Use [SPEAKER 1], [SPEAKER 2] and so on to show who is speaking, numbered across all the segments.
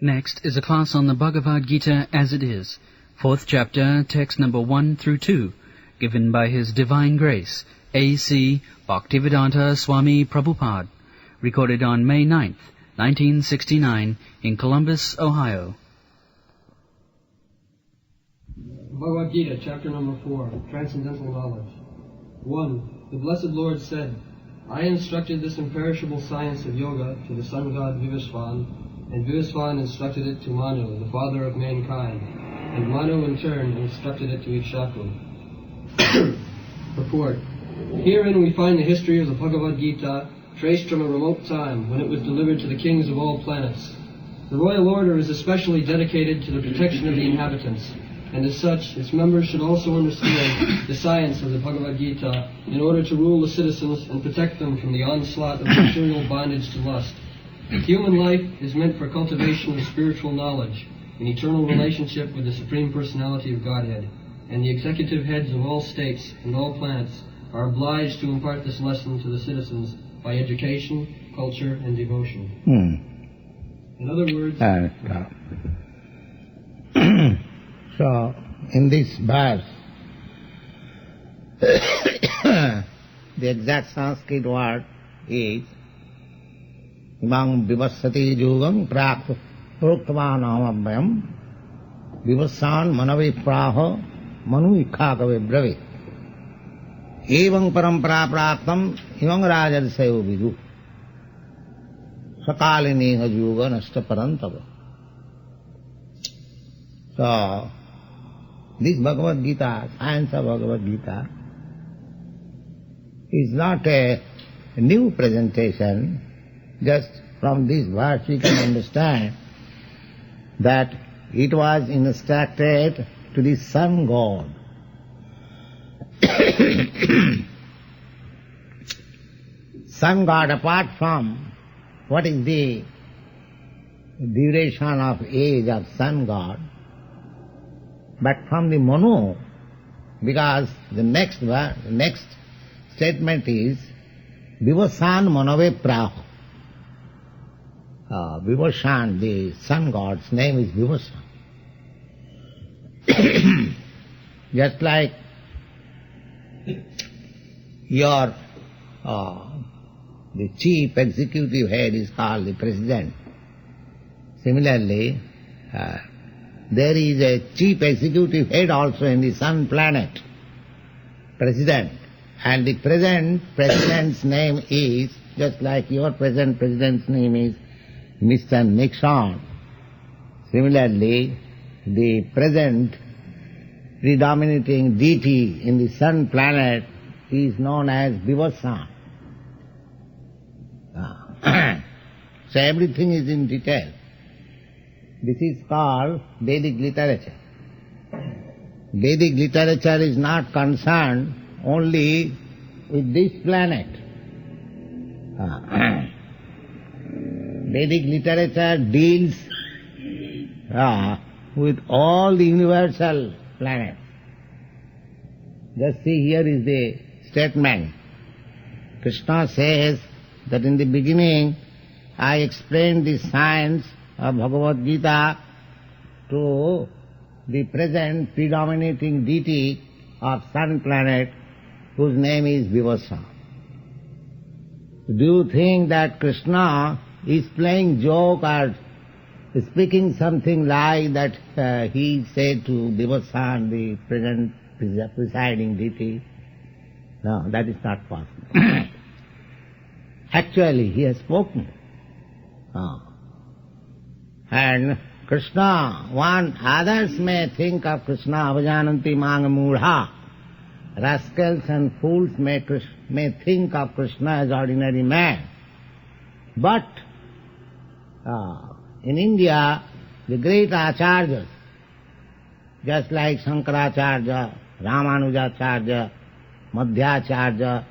[SPEAKER 1] Next is a class on the Bhagavad-gītā As It Is, 4th chapter, text number 1 through 2, given by His Divine Grace, A.C. Bhaktivedanta Swami Prabhupada, recorded on May 9th, 1969, in Columbus, Ohio.
[SPEAKER 2] Bhagavad-gītā, chapter number 4, Transcendental Knowledge. 1. The Blessed Lord said, I instructed this imperishable science of yoga to the sun god Vivasvan, and Vivasvan instructed it to Manu, the father of mankind, and Manu in turn instructed it to Ikshaku. Purport. Herein we find the history of the Bhagavad-gītā traced from a remote time when it was delivered to the kings of all planets. The royal order is especially dedicated to the protection of the inhabitants, and as such, its members should also understand the science of the Bhagavad-gītā in order to rule the citizens and protect them from the onslaught of material bondage to lust. Human life is meant for cultivation of spiritual knowledge, an eternal relationship with the Supreme Personality of Godhead, and the executive heads of all states and all planets are obliged to impart this lesson to the citizens by education, culture, and devotion. In other words...
[SPEAKER 3] So, in this verse, the exact Sanskrit word is Imam Vivassati Yugam Prak Proktavanamabhyam Vivassan Manavi Praha Manu Ikkākave Brave Evam Parampara Praktam Imam Rajadsayo Vidu Sakalineha Yuga Nasta Parantava. So, this Bhagavad-gītā, science of Bhagavad-gītā, is not a new presentation. Just from this verse we can understand that it was instructed to the sun god. Sun god, apart from what is the duration of age of sun god, but from the Manu, because the next statement is Vivassan Manave Praha. Vivassan, the sun god's name is Vivassan. Just like your the chief executive head is called the president. Similarly, there is a chief executive head also in the sun planet, president. And the present president's name is, just like your present president's name is Mr. Nixon. Similarly, the present predominating deity in the sun planet is known as Vivassan. So everything is in detail. This is called Vedic literature. Vedic literature is not concerned only with this planet. Vedic literature deals with all the universal planets. Just see, here is the statement. Krishna says that in the beginning I explained the science of Bhagavad-gītā to the present predominating deity of sun planet, whose name is Vivassan. Do you think that Krishna is playing joke or speaking something like that he said to Vivassan, the present presiding deity? No, that is not possible. Actually, he has spoken. And Krishna, others may think of Krishna, avajananti manga mudha. Rascals and fools may think of Krishna as ordinary man. But in India, the great acharyas, just like Shankaracharya, Ramanujacharya, Madhyacharya,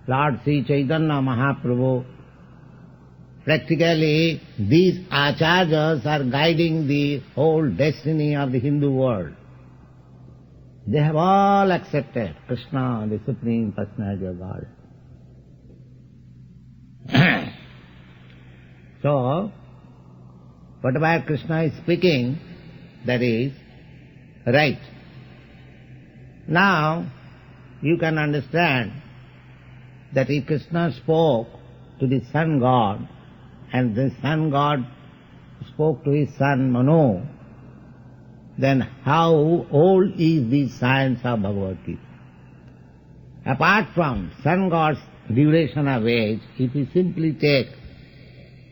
[SPEAKER 3] Lord Sri Chaitanya Mahaprabhu, practically these acharyas are guiding the whole destiny of the Hindu world. They have all accepted Krishna, the Supreme Personality of God. So, whatever Krishna is speaking, that is right. Now, you can understand that if Krishna spoke to the sun god, and the sun god spoke to his son Manu, then how old is the science of Bhagavad-gītā? Apart from sun god's duration of age, if you simply take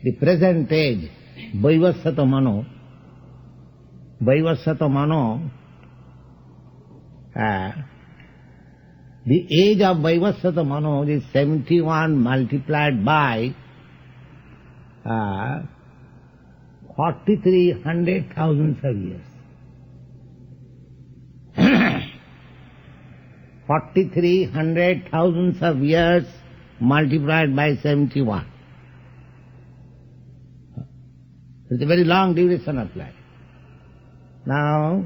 [SPEAKER 3] the present age, Vaivasvata Manu, the age of Vaivasvata Manu is 71 multiplied by 4,300,000 of years. 4,300,000 of years multiplied by 71. It's a very long duration of life. Now,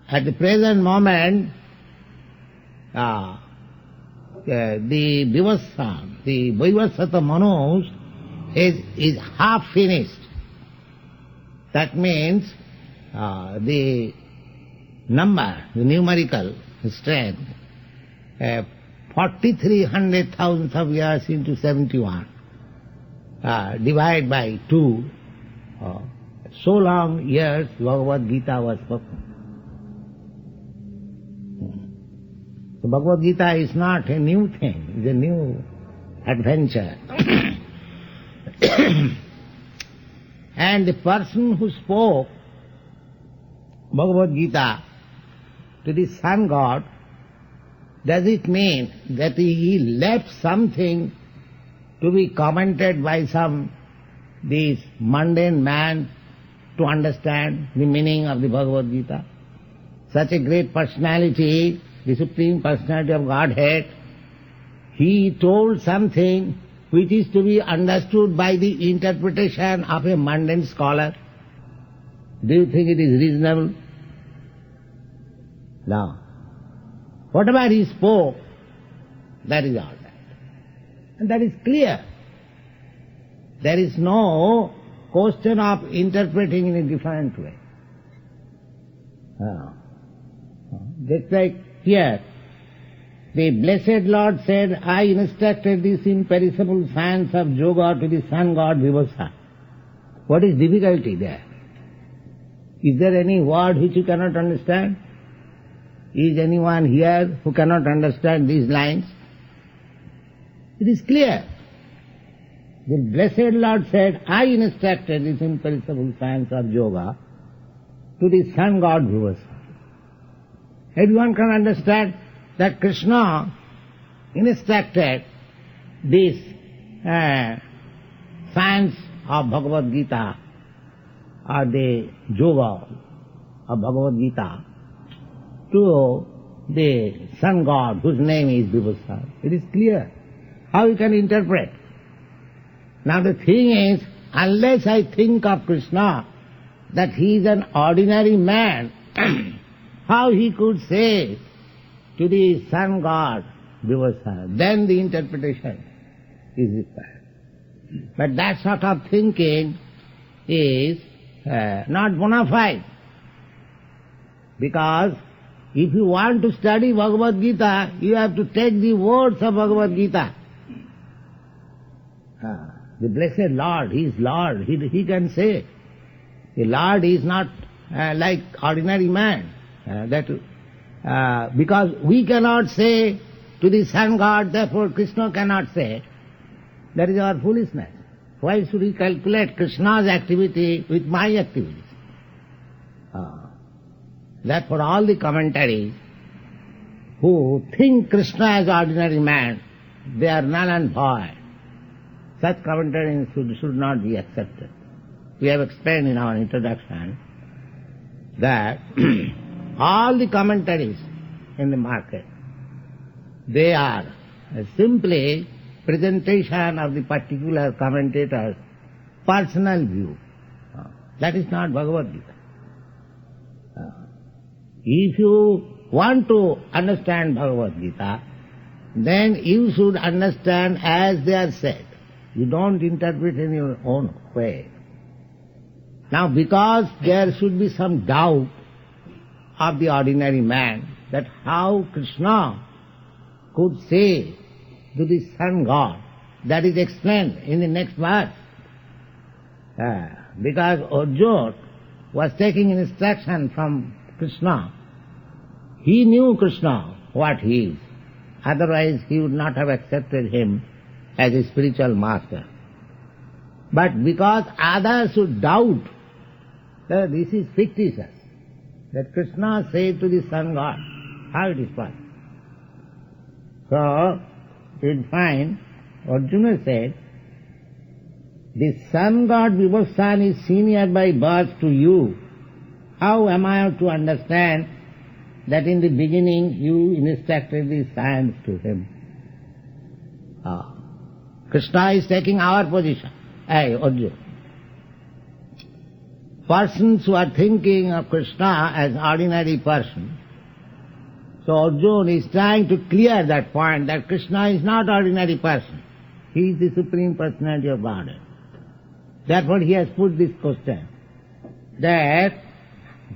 [SPEAKER 3] at the present moment, the Vaivasvata Manu is half finished. That means the number, the numerical strength, 4,300,000 of years into 71, divide by 2, so long years Bhagavad-gītā was spoken. So Bhagavad-gītā is not a new thing, it's a new adventure. And the person who spoke Bhagavad-gītā to the sun god, does it mean that he left something to be commented by this mundane man to understand the meaning of the Bhagavad-gītā? Such a great personality, the Supreme Personality of Godhead, he told something which is to be understood by the interpretation of a mundane scholar. Do you think it is reasonable? No. Whatever he spoke, that is all right. And that is clear. There is no question of interpreting in a different way. Just like here, the Blessed Lord said, I instructed this imperishable science of yoga to the sun god Vivasa. What is difficulty there? Is there any word which you cannot understand? Is anyone here who cannot understand these lines? It is clear. The Blessed Lord said, I instructed this imperishable science of yoga to the sun god Vivasa. Everyone can understand that Krishna instructed this science of Bhagavad-gītā, or the yoga of Bhagavad-gītā, to the sun god whose name is Vivasa. It is clear how you can interpret. Now the thing is, unless I think of Krishna that he is an ordinary man, how he could say to the sun god Vivasa, then the interpretation is required. But that sort of thinking is not bona fide. Because if you want to study Bhagavad-gītā, you have to take the words of Bhagavad-gītā. The Blessed Lord, He is Lord, He can say. The Lord is not like ordinary man. Because we cannot say to the sun god, therefore Krishna cannot say. That is our foolishness. Why should we calculate Krishna's activity with my activities? Therefore all the commentaries who think Krishna as ordinary man, they are null and void. Such commentaries should not be accepted. We have explained in our introduction that all the commentaries in the market, they are simply presentation of the particular commentator's personal view. That is not Bhagavad-gītā. If you want to understand Bhagavad-gītā, then you should understand as they are said. You don't interpret in your own way. Now because there should be some doubt of the ordinary man that how Krishna could say to the sun god, that is explained in the next verse. Because Arjuna was taking instruction from Krishna. He knew Krishna, what he is. Otherwise he would not have accepted him as a spiritual master. But because others should doubt that this is fictitious, that Krishna said to the sun god, how it is possible? So, you'll find Arjuna said, the sun god Vibhushan is senior by birth to you. How am I to understand that in the beginning you instructed the science to him? Krishna is taking our position. Arjuna. Persons who are thinking of Krishna as ordinary person, so Arjuna is trying to clear that point that Krishna is not ordinary person. He is the Supreme Personality of Godhead. Therefore he has put this question, that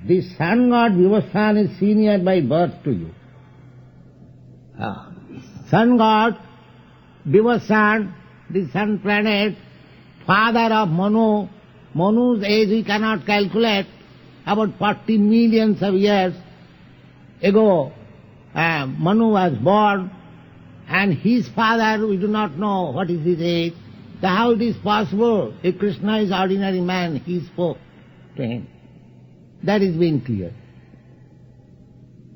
[SPEAKER 3] the sun god Vibhushan is senior by birth to you. Sun god Vibhushan, the sun planet, father of Manu. Manu's age we cannot calculate. About 40 millions of years ago, Manu was born, and his father, we do not know what is his age. So how it is possible? If Krishna is ordinary man, he spoke to him. That is being clear.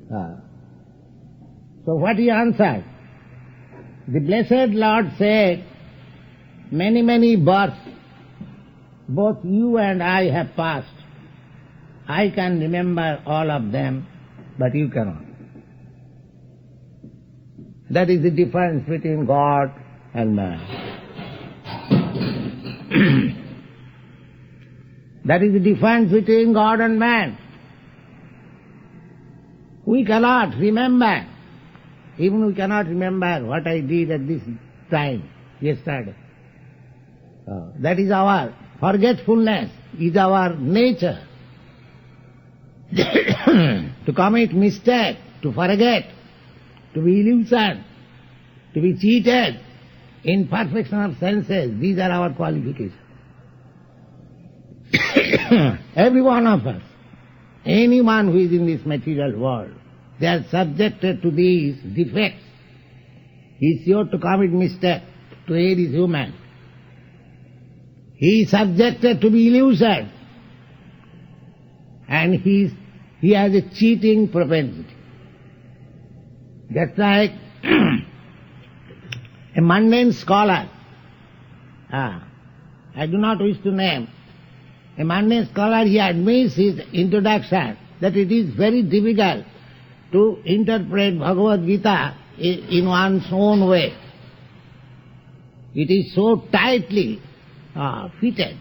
[SPEAKER 3] So what he answered? The blessed Lord said, many, many births, both you and I have passed. I can remember all of them, but you cannot. That is the difference between God and man. That is the difference between God and man. We cannot remember. Even we cannot remember what I did at this time, yesterday. That is our forgetfulness, is our nature. To commit mistake, to forget, to be illusioned, to be cheated, imperfection of senses, these are our qualifications. Every one of us, anyone who is in this material world, they are subjected to these defects. He is sure to commit mistake, to err is human. He is subjected to be illusioned, and he has a cheating propensity. Just like a mundane scholar, I do not wish to name, a mundane scholar, he admits his introduction that it is very difficult to interpret Bhagavad-gītā in one's own way. It is so tightly fitted.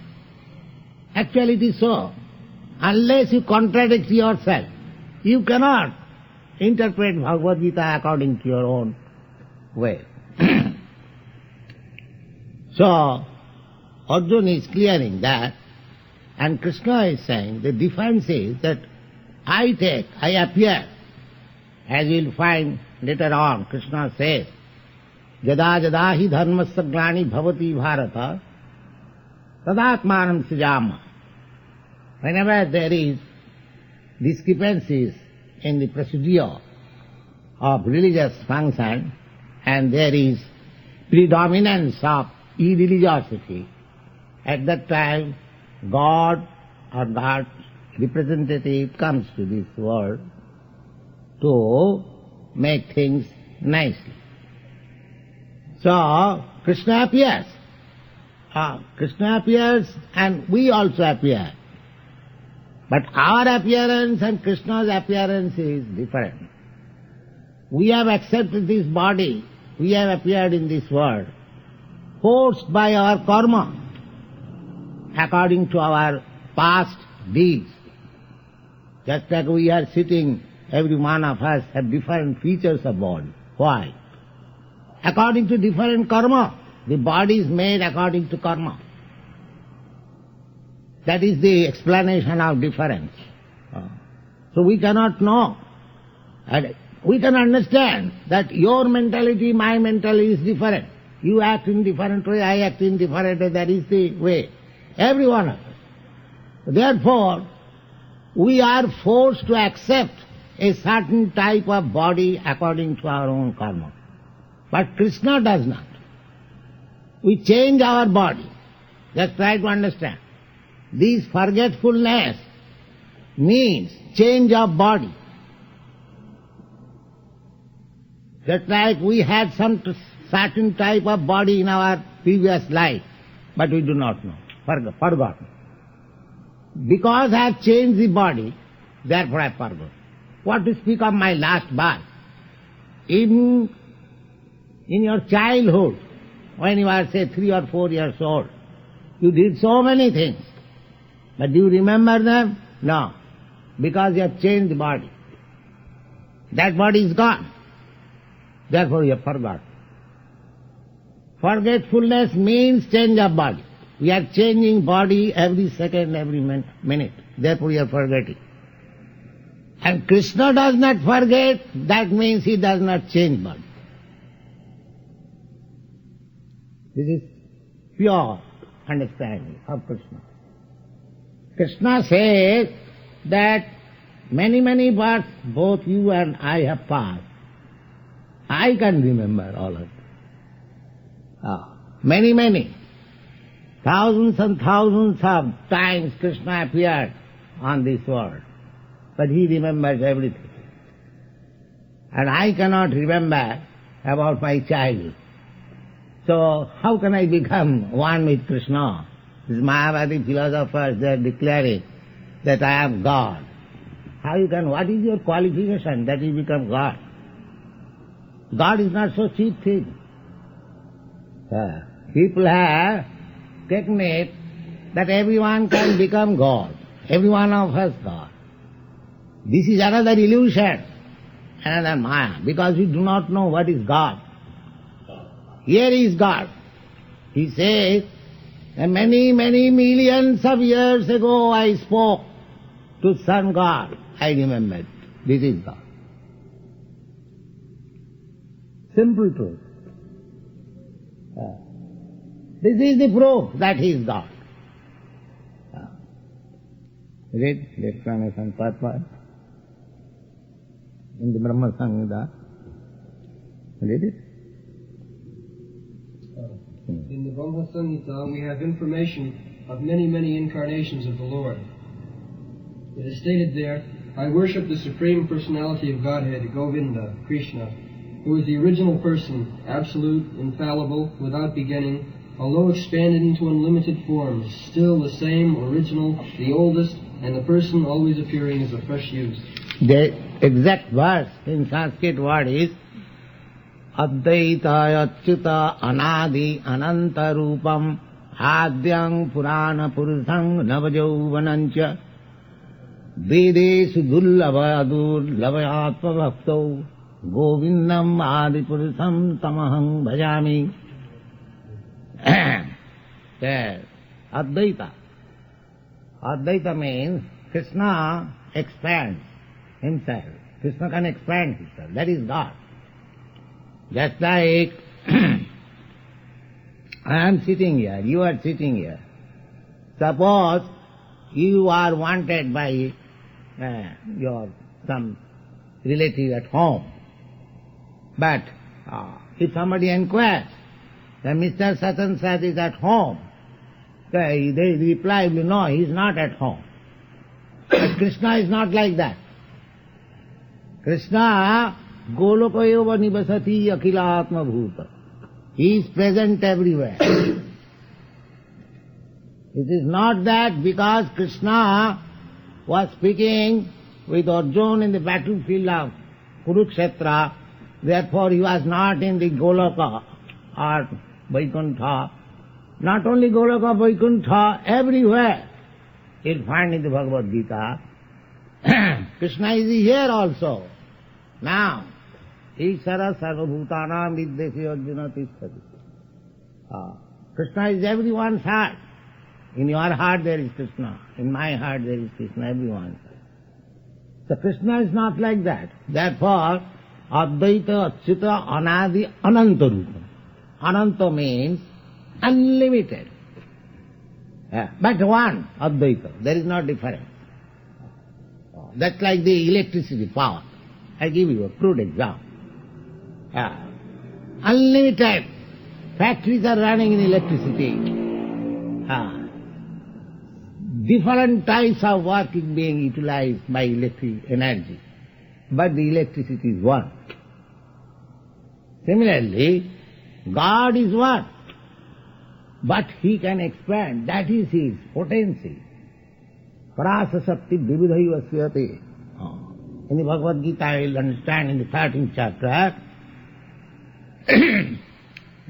[SPEAKER 3] Actually it is so. Unless you contradict yourself, you cannot interpret Bhagavad-gītā according to your own way. So, Arjuna is clearing that, and Krishna is saying the difference is that I appear. As you will find later on, Krishna says, Jada jada hi dharmasya glani bhavati bharata tadatmanam srijama. Whenever there is discrepancies in the procedure of religious function and there is predominance of irreligiosity, at that time God or God's representative comes to this world to make things nicely. So Krishna appears. Krishna appears and we also appear. But our appearance and Krishna's appearance is different. We have accepted this body, we have appeared in this world, forced by our karma, according to our past deeds. Just like we are sitting, every one of us have different features of body. Why? According to different karma. The body is made according to karma. That is the explanation of difference. So we cannot know. And we can understand that your mentality, my mentality is different. You act in different way, I act in different way, that is the way. Every one of us. Therefore, we are forced to accept a certain type of body according to our own karma. But Krishna does not. We change our body. Just try to understand. This forgetfulness means change of body. Just like we had some certain type of body in our previous life, but we do not know, forgotten. Because I have changed the body, therefore I forgot. What to speak of my last birth? In your childhood, when you are, say, 3 or 4 years old, you did so many things. But do you remember them? No. Because you have changed the body. That body is gone. Therefore you have forgotten. Forgetfulness means change of body. We are changing body every second, every minute. Therefore we are forgetting. And Krishna does not forget, that means he does not change body. This is pure understanding of Krishna. Krishna says that many, many births both you and I have passed. I can remember all of it. Many, many. Thousands and thousands of times Krishna appeared on this world. But he remembers everything. And I cannot remember about my childhood. So how can I become one with Krishna? These Mayavadi philosophers, they are declaring that I am God. How you can, what is your qualification that you become God? God is not so cheap thing. People have taken it that everyone can become God. Every one of us God. This is another illusion, another Maya, because we do not know what is God. Here is God. He says, many, many millions of years ago I spoke to Sun God. I remembered. This is God. Simple truth. This is the proof that he is God. Read the explanation part by in the Brahma Samhita. Read it.
[SPEAKER 2] In the Brahma Samhita we have information of many, many incarnations of the Lord. It is stated there, I worship the Supreme Personality of Godhead, Govinda, Krishna, who is the original person, absolute, infallible, without beginning, although expanded into unlimited forms, still the same, original, the oldest, and the person always appearing as a fresh youth.
[SPEAKER 3] The exact verse in Sanskrit word is Advaita Achyuta Anadi Ananta Rupam Adyang Purana Purusang Navajauvanancha Vedesu Dullavadur Lavayatma Bhakto Govindam Adi Purusam Tamahang Bhajami. Advaita. Advaita means Krishna expands himself. Krishna can expand himself. That is God. Just like I am sitting here, you are sitting here. Suppose you are wanted by your some relative at home. But if somebody inquires that Mr. Such and Such is at home, they reply, no, he is not at home. But Krishna is not like that. Krishna Golokayova nivasati akhilatma bhuta. He is present everywhere. It is not that because Krishna was speaking with Arjuna in the battlefield of Kurukshetra, therefore he was not in the Goloka or Vaikuntha. Not only Goloka, Vaikuntha, everywhere. You'll find in the Bhagavad-gītā, Krishna is here also. Now, Ishara sarvabhutanam vidyasi arjuna tisthati. Krishna is everyone's heart. In your heart there is Krishna. In my heart there is Krishna, everyone. So Krishna is not like that. Therefore, Advaita Achyuta Anadi Ananta Rupa. Ananta means unlimited. But one, Advaita. There is no difference. That's like the electricity power. I give you a crude example. Unlimited. Factories are running in electricity. Different types of work is being utilized by electric energy. But the electricity is one. Similarly, God is one. But He can expand. That is His potency. Prasa Sakti Vividhaiva Svyate. In the Bhagavad-gītā, you will understand in the 13th chapter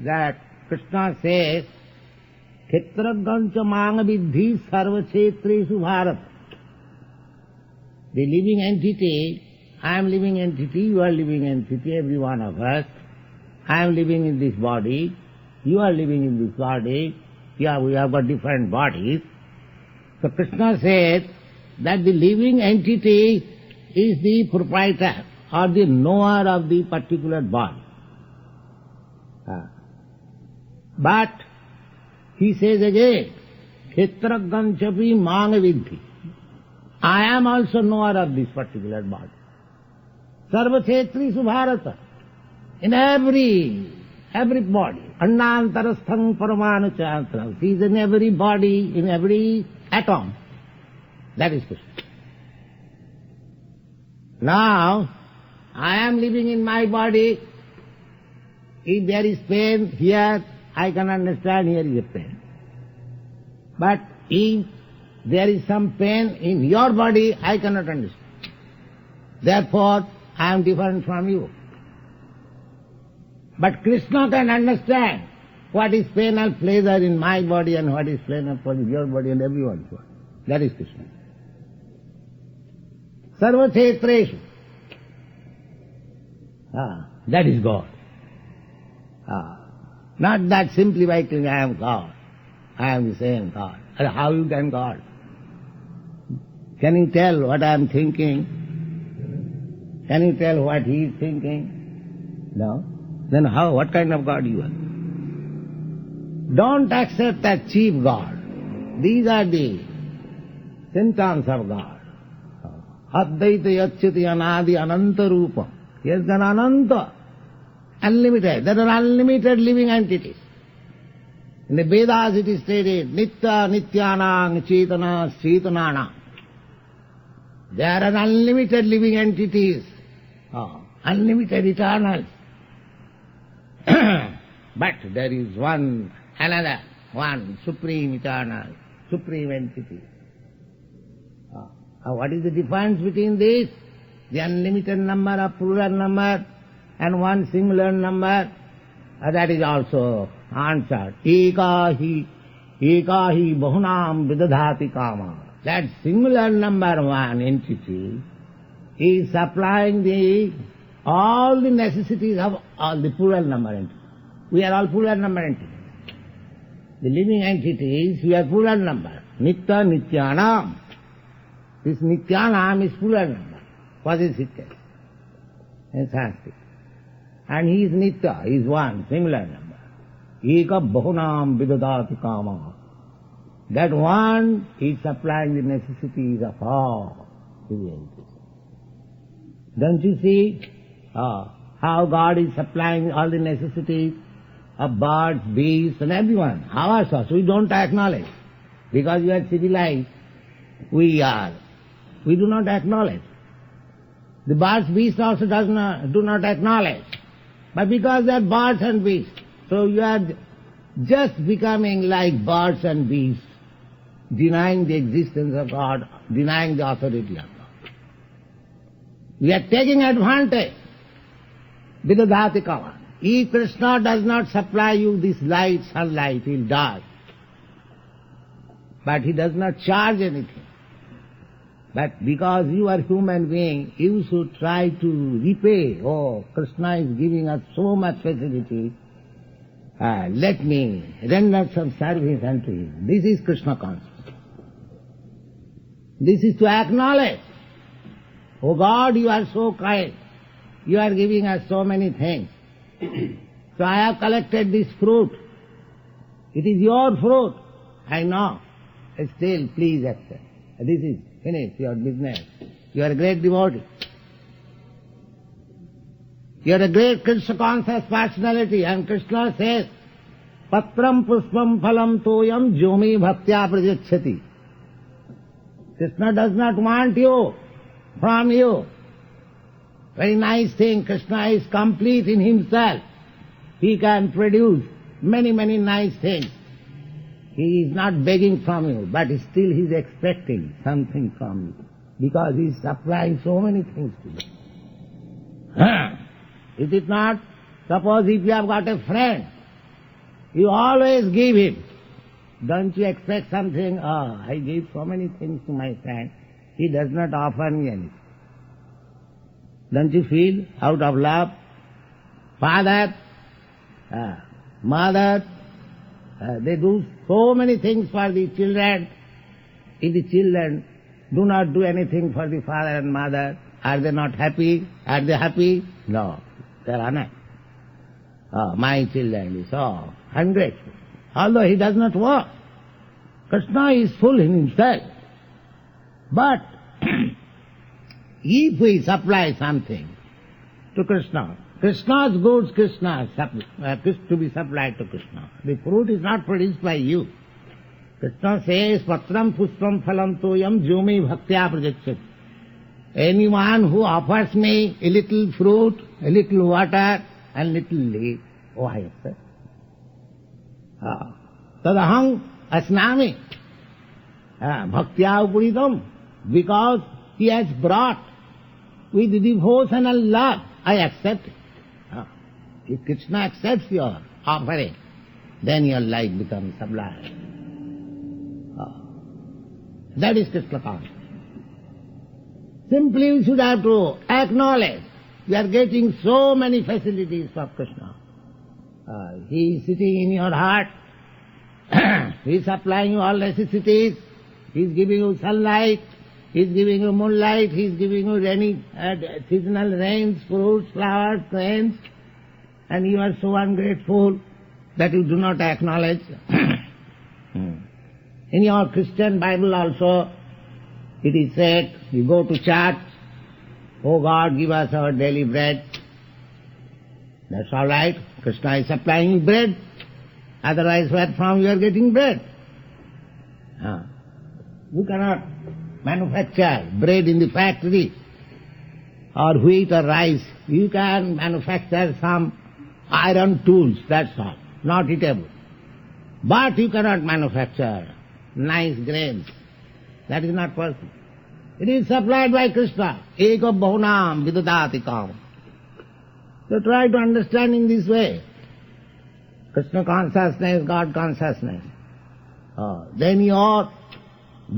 [SPEAKER 3] that Krishna says, Kshetragancha manga vidhi sarva kshetresu bharata. The living entity, I am living entity, you are living entity, every one of us. I am living in this body, you are living in this body, we have got different bodies. So Krishna says that the living entity is the proprietor or the knower of the particular body. But He says again, Kshetraganchapi manga vidhi. I am also knower of this particular body. Sarva kshetresu bharata. In every body. Annantarasthang paramanu chantra. He is in every body, in every atom. That is Krishna. Now, I am living in my body. If there is pain here, I can understand here is a pain. But if there is some pain in your body, I cannot understand. Therefore, I am different from you. But Krishna can understand what is pain or pleasure in my body and what is pain or pleasure in your body and everyone's body. That is Krishna. Sarva kshetreshu. That is God. Not that simply by saying I am God. I am the same God. How you can God? Can you tell what I am thinking? Can you tell what he is thinking? No. Then how? What kind of God you are? Don't accept that cheap God. These are the symptoms of God. Advaita Yachyati Anadi Ananta Rupa. Yes, an Ananta. Unlimited. There are unlimited living entities. In the Vedas it is stated, Nitya Nityanang Chetana Chetanana. There are unlimited living entities. Unlimited eternal. But there is one supreme eternal, supreme entity. What is the difference between this? The unlimited number of plural number and one singular number, that is also answered. Ekahi bahunam vidadhati kama. That singular number one entity is supplying all the necessities of all the plural number entities. We are all plural number entities. The living entities, we are plural number. Nitya Nityanam. This Nityanam is plural number. What is it? In Sanskrit. And he is Nitya, he is one, singular number. Eka bahunam vidadati kama. That one is supplying the necessities of all living entities. Don't you see how God is supplying all the necessities of birds, beasts and everyone? Ours, we don't acknowledge. Because we are civilized, we do not acknowledge. The birds, beasts also do not acknowledge. But because they are birds and beasts, so you are just becoming like birds and beasts, denying the existence of God, denying the authority of God. We are taking advantage. Vidadhati kama. If Krishna does not supply you this light, sunlight, he will die. But he does not charge anything. But because you are human being, you should try to repay. Oh, Krishna is giving us so much facility. let me render some service unto him. This is Krishna consciousness. This is to acknowledge, oh God, you are so kind. You are giving us so many things. So I have collected this fruit. It is your fruit. I know. Still, please accept. This is finished, your business. You are a great devotee. You are a great Krishna conscious personality, and Krishna says, Patram puspam phalam toyam jomi bhaktya prajachati. Krishna does not want you from you. Very nice thing, Krishna is complete in himself. He can produce many, many nice things. He is not begging from you, but still he is expecting something from you, because he is supplying so many things to you. Is it not? Suppose if you have got a friend, you always give him. Don't you expect something? Oh, I give so many things to my friend, he does not offer me anything. Don't you feel out of love? Father, mother, they do so many things for the children. If the children do not do anything for the father and mother, are they not happy? Are they happy? No, they are not. Oh, my children is so ungrateful. Although he does not work. Krishna is full in himself. But if we supply something to Krishna, Krishna's goods, to be supplied to Krishna. The fruit is not produced by you. Krishna says, Patram puspam phalam toyam jumi bhaktya prajachati. Anyone who offers me a little fruit, a little water, and little leaf, oh, I accept. Tadaham asnami bhaktya upuritam. Because he has brought with devotional love, I accept it. If Krishna accepts your offering, then your life becomes sublime. That is Krishna consciousness. Simply we should have to acknowledge we are getting so many facilities from Krishna. He is sitting in your heart. He is supplying you all necessities. He is giving you sunlight. He is giving you moonlight. He is giving you rainy, seasonal rains, fruits, flowers, rains. And you are so ungrateful that you do not acknowledge. In your Christian Bible also, it is said, you go to church, oh God, give us our daily bread. That's all right. Krishna is supplying you bread. Otherwise, where from you are getting bread? You cannot manufacture bread in the factory, or wheat or rice. You can manufacture some iron tools, that's all, not eatable. But you cannot manufacture nice grains. That is not possible. It is supplied by Krishna. Eka bahunam vidadati kam. So try to understand in this way. Krishna consciousness, God consciousness. Then your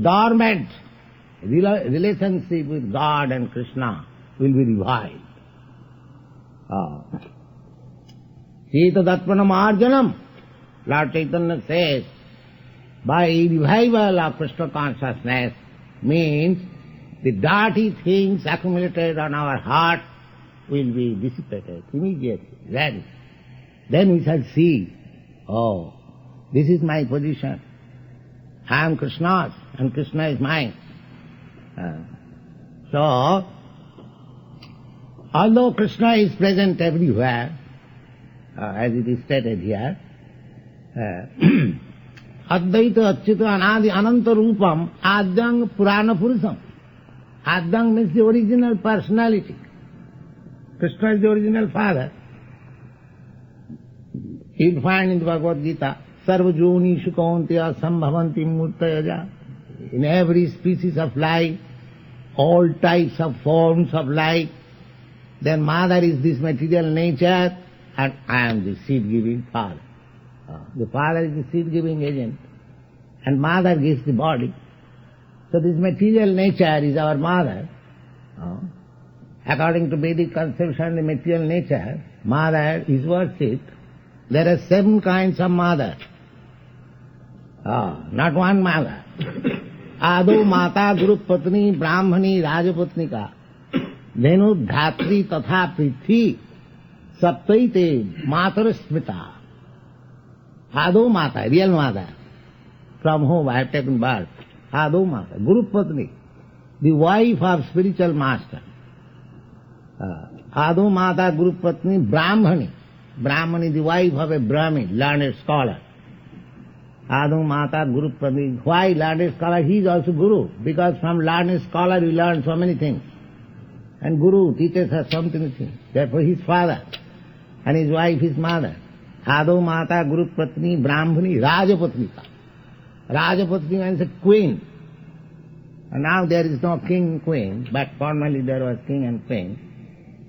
[SPEAKER 3] dormant relationship with God and Krishna will be revived. Chetadatpanam arjanam. Lord Chaitanya says, by revival of Krishna consciousness means the dirty things accumulated on our heart will be dissipated immediately, ready. Then we shall see, oh, this is my position. I am Krishna's and Krishna is mine. So, although Krishna is present everywhere, as it is stated here, Advaita Achyuta Anadi Ananta Rupam Adyang Purana Purusam. Adyang means the original personality. Krishna is the original father. You find in the Bhagavad-gītā, Sarvajoni Shukauntiya Sambhavanti Murtayaja. In every species of life, all types of forms of life, their mother is this material nature, and I am the seed-giving father. The father is the seed-giving agent, and mother gives the body. So this material nature is our mother. According to Vedic conception, the material nature, mother is worshipped there are 7 kinds of mother. Not one mother. Ado Mata Guru Patni Brahmani Rajapatnika Dhenu Dhatri Tatha Prithi Saptaite Matar Smita. Ado Mata, real mother, from whom I have taken birth. Ado Mata, Guru Patni, the wife of spiritual master. Ado Mata Guru Patni Brahmani. Brahmani, the wife of a Brahmin, learned scholar. Ado Mata Guru Patni. Why learned scholar? He is also Guru, because from learned scholar we learn so many things. And Guru teaches us so many things. Therefore his father and his wife, his mother. Ado Mata Guru Patni Brahmani Rajapatnika. Rajapatni means a queen. And now there is no king queen, but formerly there was king and queen.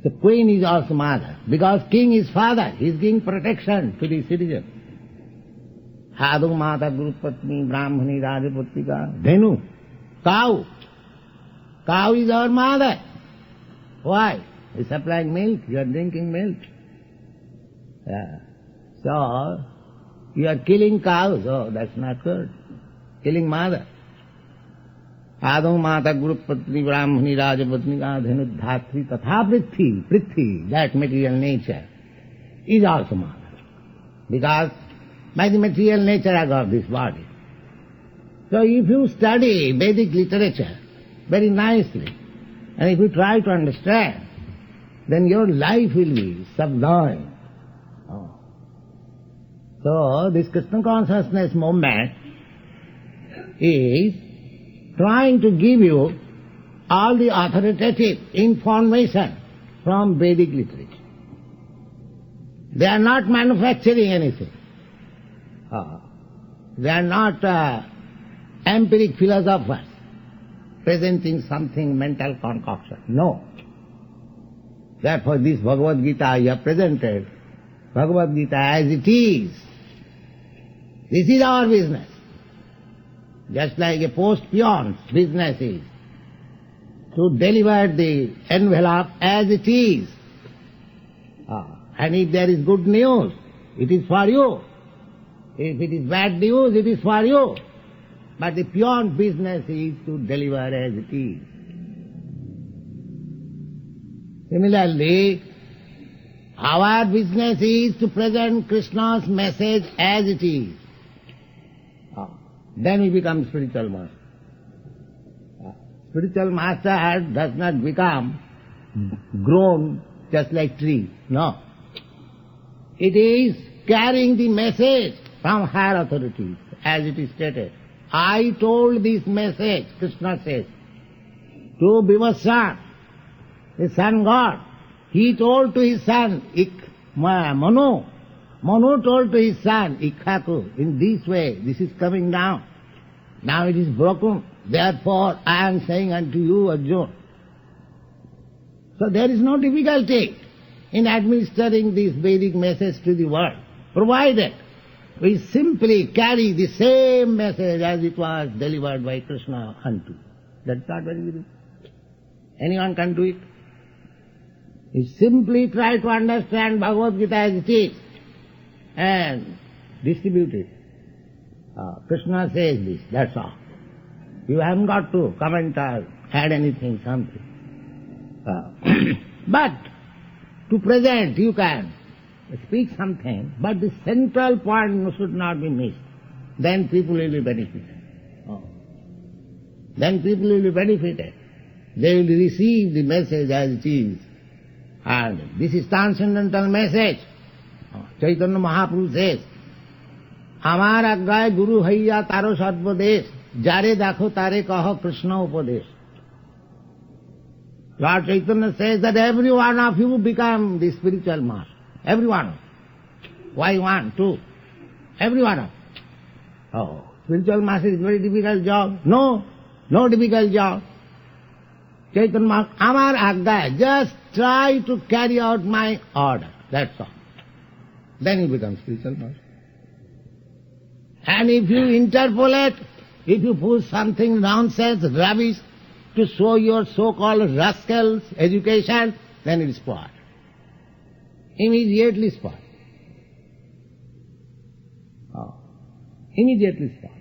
[SPEAKER 3] The queen is also mother, because king is father. He is giving protection to the citizen. Ado Mata Guru Patni Brahmani Rajapatnika. Dhenu, cow. Cow is our mother. Why? We are supplying milk, you are drinking milk. So, you are killing cows. Oh, that's not good. Killing mother. Ado Mata Guru Patni Brahmani Rajapatnika Dhenu Dhatri Tatha Prithi. Prithi, that material nature, is also mother. Because by the material nature I got this body. So if you study Vedic literature very nicely, and if you try to understand, then your life will be sublime. So this Krishna consciousness movement is trying to give you all the authoritative information from Vedic literature. They are not manufacturing anything. They are not empiric philosophers presenting something mental concoction. No. Therefore this Bhagavad-gītā I have presented, Bhagavad-gītā as it is. This is our business. Just like a post peon's business is to deliver the envelope as it is. And if there is good news, it is for you. If it is bad news, it is for you. But the peon's business is to deliver as it is. Similarly, our business is to present Krishna's message as it is. Then we become spiritual master. Spiritual master does not become grown just like tree. No. It is carrying the message from higher authorities, as it is stated. I told this message, Krishna says, to Vivasvan, the sun god. He told to his son, Manu. Manu told to his son, Ikhaku, in this way, this is coming down. Now it is broken. Therefore, I am saying unto you, Arjuna. So there is no difficulty in administering this Vedic message to the world, provided we simply carry the same message as it was delivered by Krishna unto. That's not very difficult. Anyone can do it. You simply try to understand Bhagavad-gītā as it is and distribute it. Krishna says this, that's all. You haven't got to comment or add anything, something. But to present you can speak something, but the central point should not be missed. Then people will be benefited. Then people will be benefited. They will receive the message as it is. And this is transcendental message. Chaitanya Mahaprabhu says, Amar agray guru haiya taro sarvadesh, jare dakho tare kaho Krishna upadesh. Lord Chaitanya says that every one of you become the spiritual master. Every one of you. Why one, two? Every one of you. Spiritual master is very difficult job. No difficult job. Chaitanya Mahaprabhu, Amar agray, just try to carry out my order. That's all. Then you become spiritual master. And if you interpolate, if you put something nonsense, rubbish, to show your so-called rascals education, then it is spoiled. Immediately spoiled. Immediately spoiled.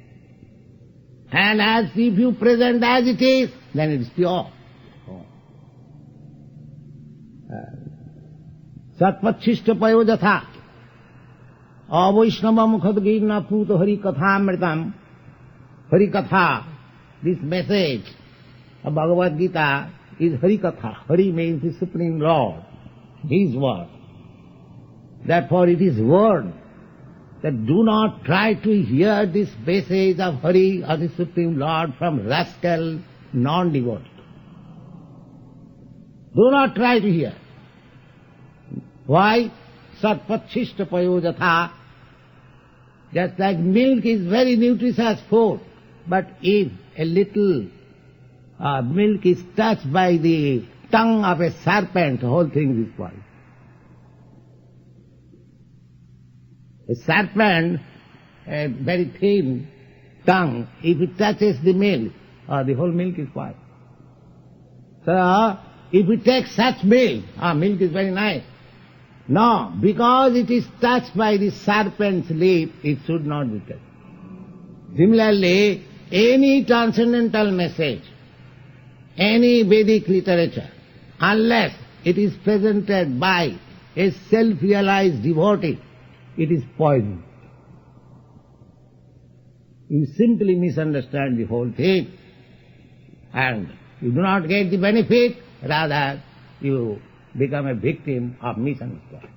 [SPEAKER 3] And as if you present as it is, then it is pure. Satpachishta payo jatha avaishnava mukhadgirna puto hari kathamritam. Hari katha, this message of Bhagavad-gītā is Hari katha. Hari means the Supreme Lord, His word. Therefore it is word. That do not try to hear this message of Hari or the Supreme Lord from rascal, non-devotee. Do not try to hear. Why? Satpachishta payo jatha. Just like milk is very nutritious food, but if a little milk is touched by the tongue of a serpent, the whole thing is spoiled. A serpent, a very thin tongue, if it touches the milk, the whole milk is spoiled. So, if we take such milk, milk is very nice. No, because it is touched by the serpent's lip, it should not be touched. Similarly, any transcendental message, any Vedic literature, unless it is presented by a self-realized devotee, it is poison. You simply misunderstand the whole thing, and you do not get the benefit, rather you become a victim of misunderstanding.